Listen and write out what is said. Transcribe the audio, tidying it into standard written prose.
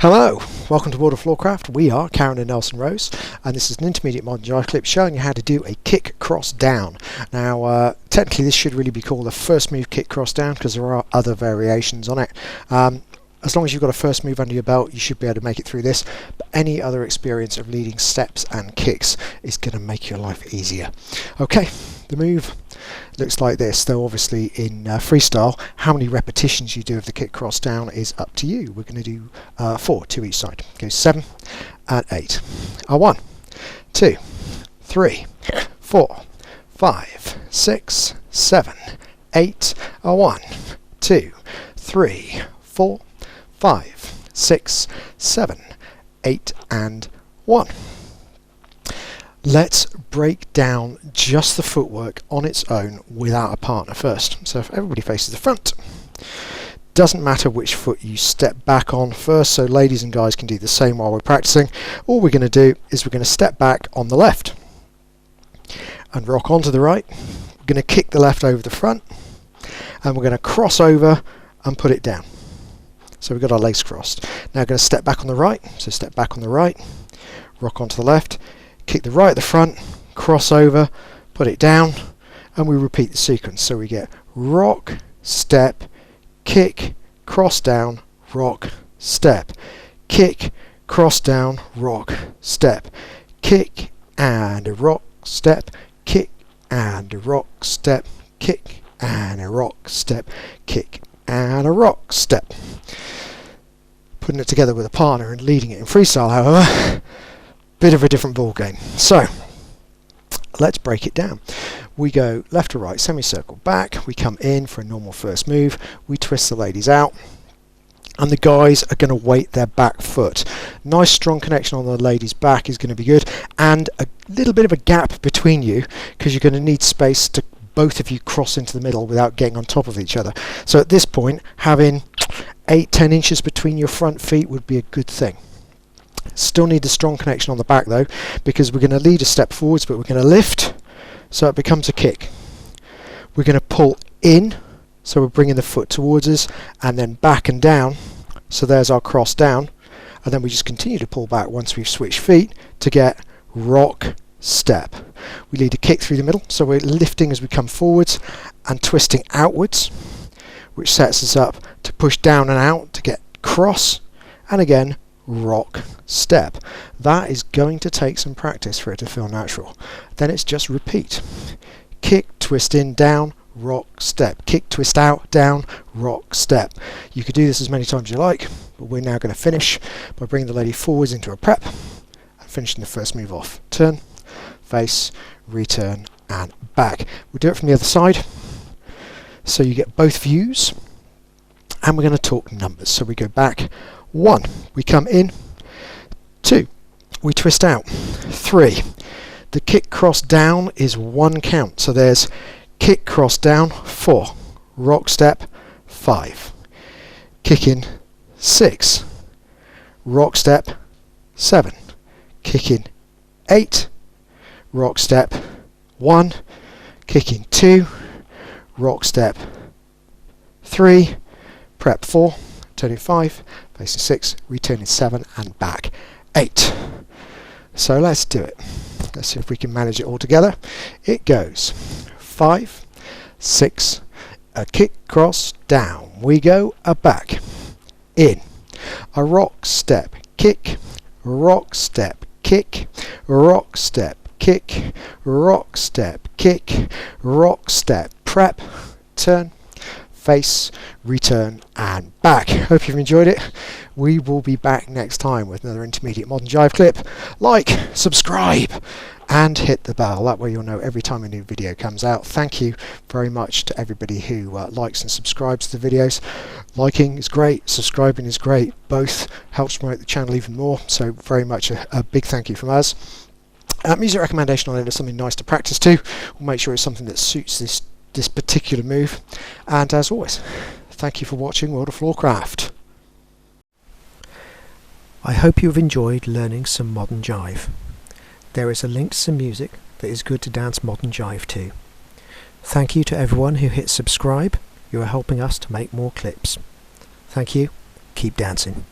Hello, welcome to World of Floorcraft. We are Karen and Nelson Rose, and this is an Intermediate Modern Jive Clip showing you how to do a kick cross down. Now, technically this should really be called a first move kick cross down because there are other variations on it. As long as you've got a first move under your belt, you should be able to make it through this. But any other experience of leading steps and kicks is going to make your life easier. Okay, the move looks like this, though obviously in freestyle, how many repetitions you do of the kick cross down is up to you. We're going to do 4, 2 each side. Go 7 and 8. 1, 2, 3, 4, 5, 6, 7, 8. 1, 2, 3, 4, 5, 6, 7, 8 and 1. Let's break down just the footwork on its own without a partner first. So if everybody faces the front, doesn't matter which foot you step back on first, so ladies and guys can do the same while we're practicing. All we're going to do is we're going to step back on the left and rock onto the right. We're going to kick the left over the front and we're going to cross over and put it down. So we've got our legs crossed. Now we're going to step back on the right, so step back on the right, rock onto the left, kick the right at the front, cross over, put it down, and we repeat the sequence. So we get rock, step, kick, cross down, rock, step, kick, cross down, rock, step, kick, and a rock, step, kick, and a rock, step, kick, and a rock, step, kick, and a rock, step. Putting it together with a partner and leading it in freestyle, however, bit of a different ball game. So let's break it down. We go left to right, semicircle back, we come in for a normal first move, we twist the ladies out, and the guys are going to weight their back foot. Nice strong connection on the lady's back is going to be good, and a little bit of a gap between you because you're going to need space to both of you cross into the middle without getting on top of each other. So at this point, having 8-10 inches between your front feet would be a good thing. Still need the strong connection on the back though, because we're going to lead a step forwards, but we're going to lift so it becomes a kick. We're going to pull in, so we're bringing the foot towards us, and then back and down, so there's our cross down, and then we just continue to pull back once we've switched feet to get rock, step. We lead a kick through the middle, so we're lifting as we come forwards and twisting outwards, which sets us up to push down and out to get cross, and again rock, step. That is going to take some practice for it to feel natural. Then it's just repeat. Kick, twist in, down, rock, step. Kick, twist out, down, rock, step. You could do this as many times as you like, but we're now going to finish by bringing the lady forwards into a prep and finishing the first move off. Turn, face, return, and back. We'll do it from the other side, so you get both views, and we're going to talk numbers. So we go back 1, we come in, 2, we twist out, 3, the kick cross down is 1 count, so there's kick cross down, 4, rock step, 5, kick in, 6, rock step, 7, kick in, 8, rock step, 1, kick in, 2, rock step, 3, prep 4, turning 5, facing 6, returning 7, and back 8. So let's do it. Let's see if we can manage it all together. It goes 5, 6, a kick cross down. We go a back, in, a rock step, kick, rock step, kick, rock step, kick, rock step, kick, rock step, prep, turn, face, return, and back. Hope you've enjoyed it. We will be back next time with another Intermediate Modern Jive Clip. Like, subscribe, and hit the bell. That way you'll know every time a new video comes out. Thank you very much to everybody who likes and subscribes to the videos. Liking is great, subscribing is great. Both helps promote the channel even more, so very much a big thank you from us. Music recommendation on it is something nice to practice to. We'll make sure it's something that suits this particular move, and as always, thank you for watching World of Floorcraft. I hope you've enjoyed learning some modern jive. There is a link to some music that is good to dance modern jive to. Thank you to everyone who hit subscribe. You are helping us to make more clips. Thank you. Keep dancing.